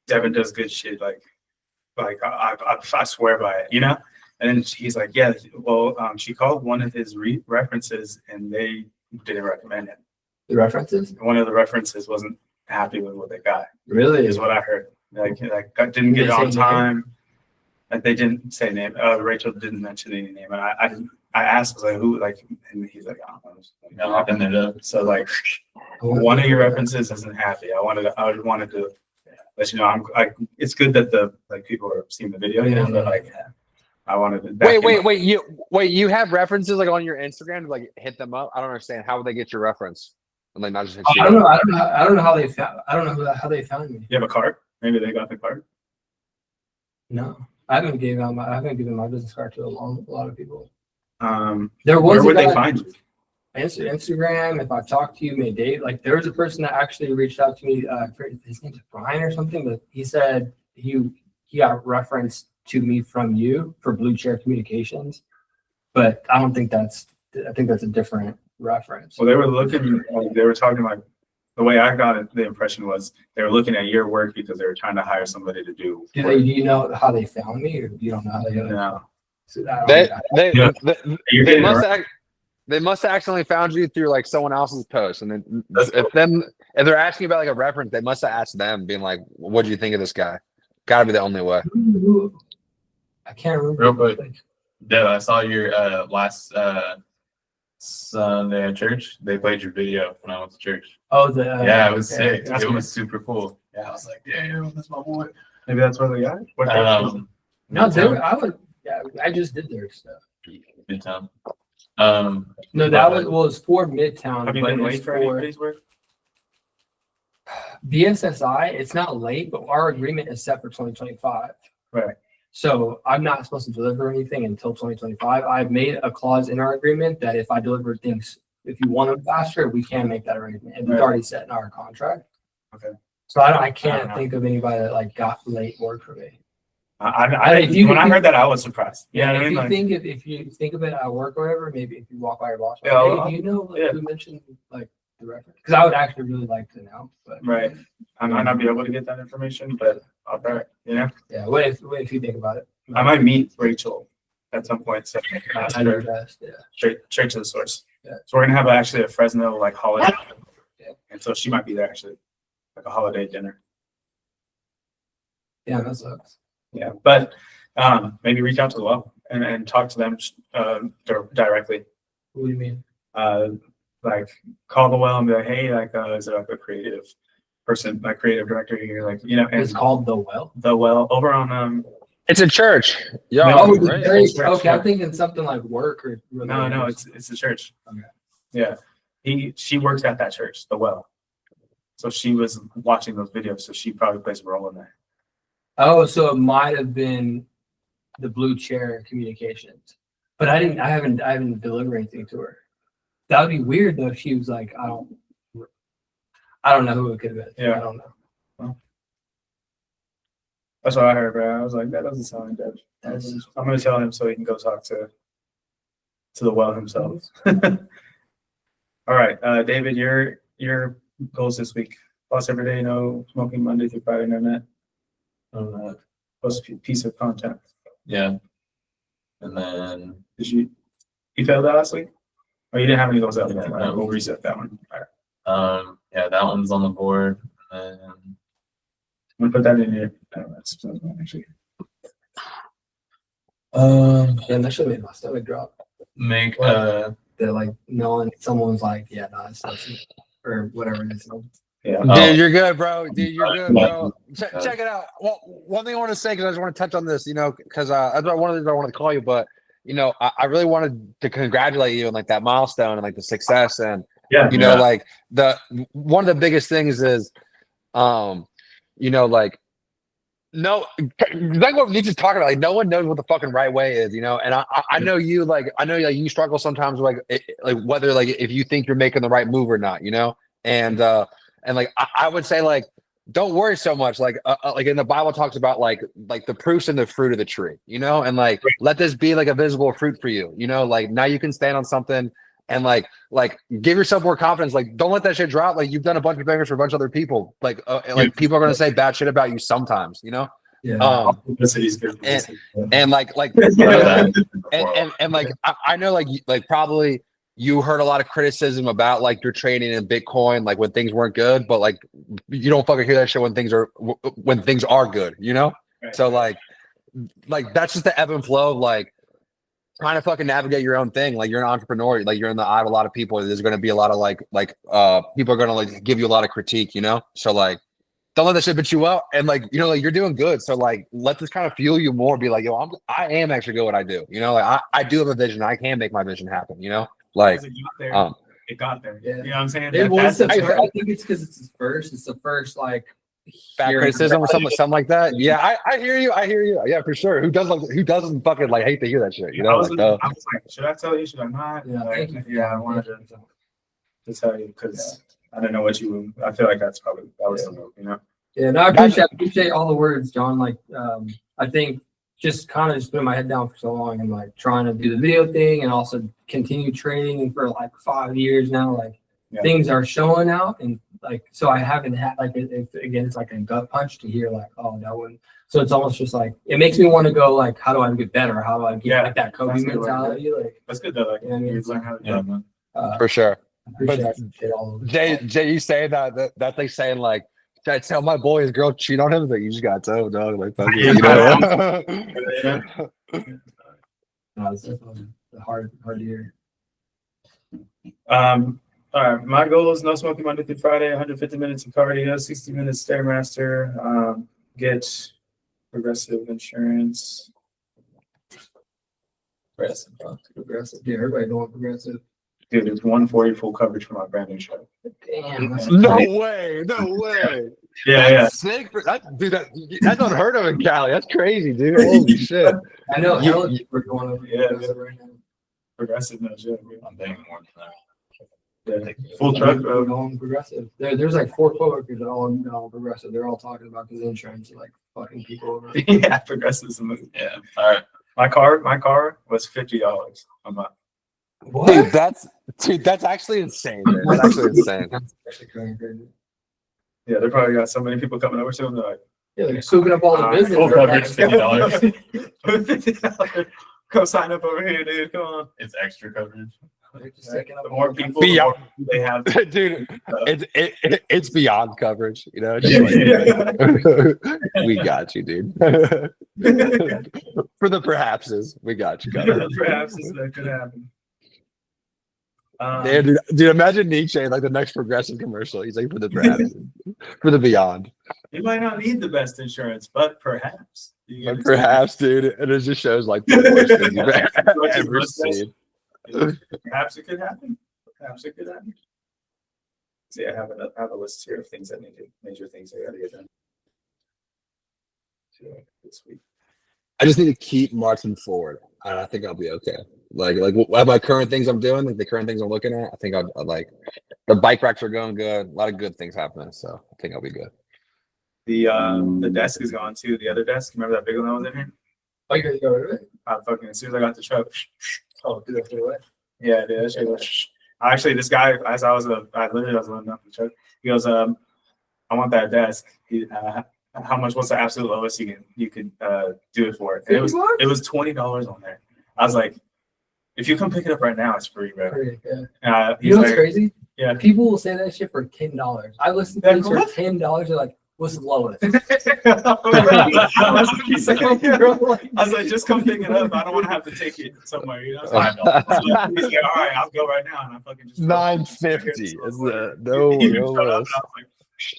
S2: Devin does good shit. Like I swear by it, you know. And then he's like, yeah, well, she called one of his references, and they didn't recommend it.
S4: the references?
S2: One of the references wasn't happy with what they got.
S4: Really?
S2: Is what I heard. Like didn't get it on time. Like they didn't say name. Rachel didn't mention any name, and I asked, was like, who, like, and he's like, I don't know. So like, one of your references isn't happy. I wanted to let you know. It's good that the people are seeing the video, you know, but like, I wanted to.
S3: Wait, you have references like on your Instagram to like hit them up? I don't understand. How would they get your reference? And like not just hit you
S4: I don't know how they found. I don't know how they found me.
S2: You have a card? Maybe they got the card.
S4: No, I haven't given my business card to a lot of people.
S2: Where would they find you?
S4: Instagram. If I talked to you, made date. Like there was a person that actually reached out to me. His name's Brian or something, but he said he got referenced to me from you for Blue Chair Communications. But I don't think that's. I think that's a different reference.
S2: Well, they were looking, like, they were talking like, the way I got it, the impression was they were looking at your work because they were trying to hire somebody to do.
S4: Do you know how they found me, or you don't know how they?
S2: No.
S4: So I don't
S3: They
S4: know.
S3: they
S2: Yeah.
S3: they,
S2: You're
S3: they
S2: getting
S3: must
S2: it
S3: have they must have accidentally found you through like someone else's post, and then
S1: That's
S3: if they're asking about like a reference, they must have asked them, being like, "What do you think of this guy?" Gotta be the only way.
S4: I can't remember.
S1: Real quick. Deb, I saw your last Sunday at church. They played your video when I went to church.
S4: Oh, the
S1: Yeah, it was
S4: okay.
S1: sick.
S2: That's
S1: It
S2: cool.
S1: was super cool. Yeah, I was like, damn, that's my boy.
S2: Maybe that's where they got it. What they-
S4: No,
S1: Midtown.
S4: I would. Yeah, I just did their stuff.
S1: Midtown.
S4: No, that was for Midtown.
S2: Have you
S4: but
S2: been
S4: it's
S2: late for anybody's work?
S4: BSSI? It's not late, but our agreement is set for 2025.
S2: Right.
S4: So I'm not supposed to deliver anything until 2025. I've made a clause in our agreement that if I deliver things, if you want them faster, we can make that arrangement. And it's
S2: Right.
S4: already set in our contract.
S2: Okay.
S4: So I
S2: I
S4: can't
S2: don't know.
S4: think of anybody that like got late work for me.
S2: When I heard that, I was surprised.
S4: Yeah,
S2: I
S4: if
S2: mean,
S4: you
S2: like,
S4: think if you think of it at work or whatever, maybe if you walk by your boss, like,
S2: Yeah,
S4: hey, do you know like,
S2: yeah.
S4: who mentioned like the reference? Because I would actually really like to know. But
S2: right. I might not be able to get that information, but I'll try it, you know?
S4: yeah, what if you think about it?
S2: I might meet Rachel at some point, so ask
S4: I know
S2: her
S4: best. Yeah.
S2: straight to the source.
S4: Yeah.
S2: So we're gonna have actually a Fresno like holiday.
S4: Yeah.
S2: And so she might be there actually, like a holiday dinner.
S4: Yeah, that sucks.
S2: Yeah, but maybe reach out to the well and talk to them directly.
S4: What do you mean?
S2: Like call the well and be like, hey, like is there like a creative person, like creative director here, like, you know, and
S4: It's called The Well.
S2: the well over on
S3: It's a church. Yo,
S2: No,
S4: the
S3: right?
S4: church.
S2: Church,
S4: Okay,
S2: yeah.
S4: I'm thinking something like work or
S2: no, it's the church.
S4: Okay.
S2: Yeah. She works at that church, the well. So she was watching those videos, so she probably plays a role in there.
S4: Oh, so it might have been the Blue Chair Communications, but I haven't delivered anything to her. That would be weird though if she was like, I don't know who it could have been.
S2: Yeah.
S4: I don't know.
S2: That's what I heard, bro. I was like, that doesn't sound like that. I'm gonna tell him so he can go talk to the well himself. All right, David, your goals this week. Boss every day, no smoking Monday through Friday, no net. Post piece of content.
S1: Yeah. And then
S2: Did you failed that last week? Oh, you didn't have any goals out there.
S1: Yeah,
S2: All right,
S1: no.
S2: we'll reset that one. All right.
S1: yeah, that one's on the board. And
S2: I'm gonna put that in here. Actually.
S4: And that should have made my stomach drop.
S1: make
S4: They're like knowing someone's like, yeah, no, it's or whatever it is.
S2: Yeah.
S3: Dude, you're good, bro. Dude, you're good, bro. Check it out. Well, one thing I want to say, because I just want to touch on this, you know, because that's one of the things I wanted to call you, but you know, I really wanted to congratulate you on like that milestone and like the success, and
S2: Yeah.
S3: you know, like one of the biggest things is, you know, like no, like what Nietzsche's talking about, like no one knows what the fucking right way is, you know, and I know you, like I know like you struggle sometimes with like whether like if you think you're making the right move or not, you know, and like I would say like don't worry so much, like in the Bible talks about like the proofs and the fruit of the tree, you know, and like let this be like a visible fruit for you, you know, like now you can stand on something and like give yourself more confidence, like don't let that shit drop, like you've done a bunch of favors for a bunch of other people, like people are going to say bad shit about you sometimes, you know.
S4: Yeah.
S2: Publicity's good.
S3: And like and like I know like probably you heard a lot of criticism about like your trading in Bitcoin, like when things weren't good, but like you don't fucking hear that shit when things are good, you know?
S2: Right.
S3: So like that's just the ebb and flow of like trying to fucking navigate your own thing. Like you're an entrepreneur, like you're in the eye of a lot of people. There's going to be a lot of like people are going to like give you a lot of critique, you know? So like don't let that shit bitch you out, and like you know, like you're doing good. So like let this kind of fuel you more. Be like, yo, I am actually good at what I do. You know, like I do have a vision. I can make my vision happen. You know, like
S2: It got there.
S4: Yeah.
S2: You know what I'm saying?
S4: It was
S2: That's
S4: the
S2: the
S4: first, I think it's because it's his first. It's the first like
S3: bad
S4: hearing-
S3: criticism or something like that. Yeah, I hear you. Yeah, for sure. Who doesn't fucking like hate to hear that shit? You know,
S2: I was
S3: like,
S2: like, should I tell you? Should I not?
S4: Yeah,
S2: Like,
S4: thank you.
S2: yeah, I wanted to tell you because I don't know what you. I feel like that was the move. You know.
S4: Yeah, no, I appreciate all the words, John. Like, I think just kind of just putting my head down for so long and like trying to do the video thing and also continue training for like 5 years now. Like
S2: Yeah.
S4: things are showing out and like, so I haven't had like, again, it's like a gut punch to hear like, oh, that one. So it's almost just like, it makes me want to go like, how do I get better? How do I get like that Kobe
S2: That's good.
S4: mentality? Like,
S2: That's good though. Like,
S4: Yeah, I mean,
S2: you learn how to
S1: Yeah, man.
S3: For sure.
S4: I appreciate
S3: But
S4: that shit all over.
S3: Jay, you say that they saying like, should I tell my boy his girl cheat on him? Like, you just got told, dog. Like, fuck it, you know?
S4: No, it's definitely hard to hear.
S2: All right. My goal is no smoking Monday through Friday, 150 minutes of cardio, 60 minutes Stairmaster, get progressive insurance.
S4: Progressive, yeah, everybody going progressive.
S2: Dude, it's 140 full coverage for my brand new show.
S4: Damn, that's
S3: No
S4: crazy.
S3: way, no way.
S2: Yeah,
S3: That's sick. Dude, that's unheard of in Cali. That's crazy, dude. Holy shit.
S4: I know
S3: You-
S4: hella people are going over
S2: Yeah,
S4: progressive right now.
S2: Progressive no shit.
S1: I'm paying more than that.
S2: Yeah. Full truck,
S4: We're
S2: bro.
S4: going progressive. There's like 4 coworkers that all progressive. They're all talking about because insurance is like fucking people over.
S2: Yeah, progressive's the move.
S1: Yeah. All right.
S2: My car was $50 a month.
S3: Dude, that's actually insane, man. That's actually insane.
S4: That's actually kind of crazy.
S2: Yeah, they probably got so many people coming over to them. They're like,
S4: Yeah, they're scooping up all the business.
S2: full
S4: They're
S2: coverage,
S4: like-
S2: $50. Come sign up over here, dude. Come on.
S1: It's extra coverage.
S4: They're just taking up
S2: The more
S4: all the-
S2: people, the more they have.
S3: Dude, it's beyond coverage, you know?
S2: Yeah.
S3: We got you, dude. For the perhapses, we got you covered.
S2: Perhaps that could happen.
S3: Yeah, dude, imagine Nietzsche like the next progressive commercial. He's like for the perhaps, for the beyond.
S2: You might not need the best insurance, but perhaps. You
S3: But
S2: get
S3: perhaps, dude, and it just shows like the worst thing you've ever seen.
S2: Perhaps it could happen. Perhaps it could happen. See, I have a list here of things that major things I gotta get done. This week.
S3: I just need to keep marching forward, and I think I'll be okay. Like my current things I'm doing, like the current things I'm looking at, I think I'll like the bike racks are going good. A lot of good things happening, so I think I'll be good.
S2: The desk is gone too. The other desk, remember that big one that was in here?
S4: Oh, you got rid of it?
S2: I fucking as soon as I got the truck.
S4: Oh, dude, that's away.
S2: Yeah, dude, that shit was. Actually, this guy, as I was loading up the truck. He goes, I want that desk. How much? What's the absolute lowest you could do it for? And it was $20 on there. I was like, if you come pick it up right now, it's free, bro.
S4: Free, yeah.
S2: He's
S4: You know what's
S2: like,
S4: crazy?
S2: Yeah.
S4: People will say that shit for $10. I listen to
S2: Yeah,
S4: things for
S2: what?
S4: $10. They're like, what's the lowest?
S2: That's what he said.
S4: Bro, like-
S2: I was like, just come pick it up. I don't want to have to take it somewhere. You know, it's $5. He's like, all right, I'll go right now, and I fucking just
S3: $9.50. It's the no
S2: He showed up, and I
S3: less.
S2: was like,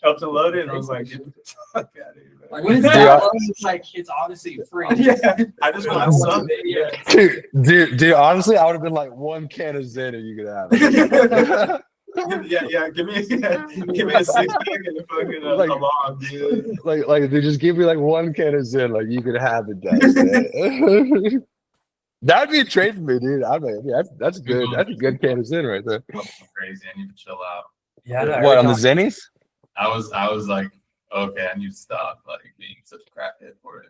S2: up to load it, and I was like, get the fuck out of here, man.
S4: Like when it's
S3: Dude,
S4: that low, it's like it's obviously free.
S2: Yeah, I just want some.
S4: Yeah.
S3: Dude, honestly, I would have been like one can of Zen and you could have it.
S2: Yeah, give me a 6-pack and a fucking
S3: Like-
S2: a log, dude.
S3: like they just give me like one can of Zen, like you could have it, man. That'd be a trade for me, dude. I mean, yeah, that's good. That's a good can of Zen right there.
S1: I'm crazy. I need to chill out.
S4: Yeah.
S3: What on the Zennies?
S1: I was like, okay, I need to stop like being such a crackhead for it.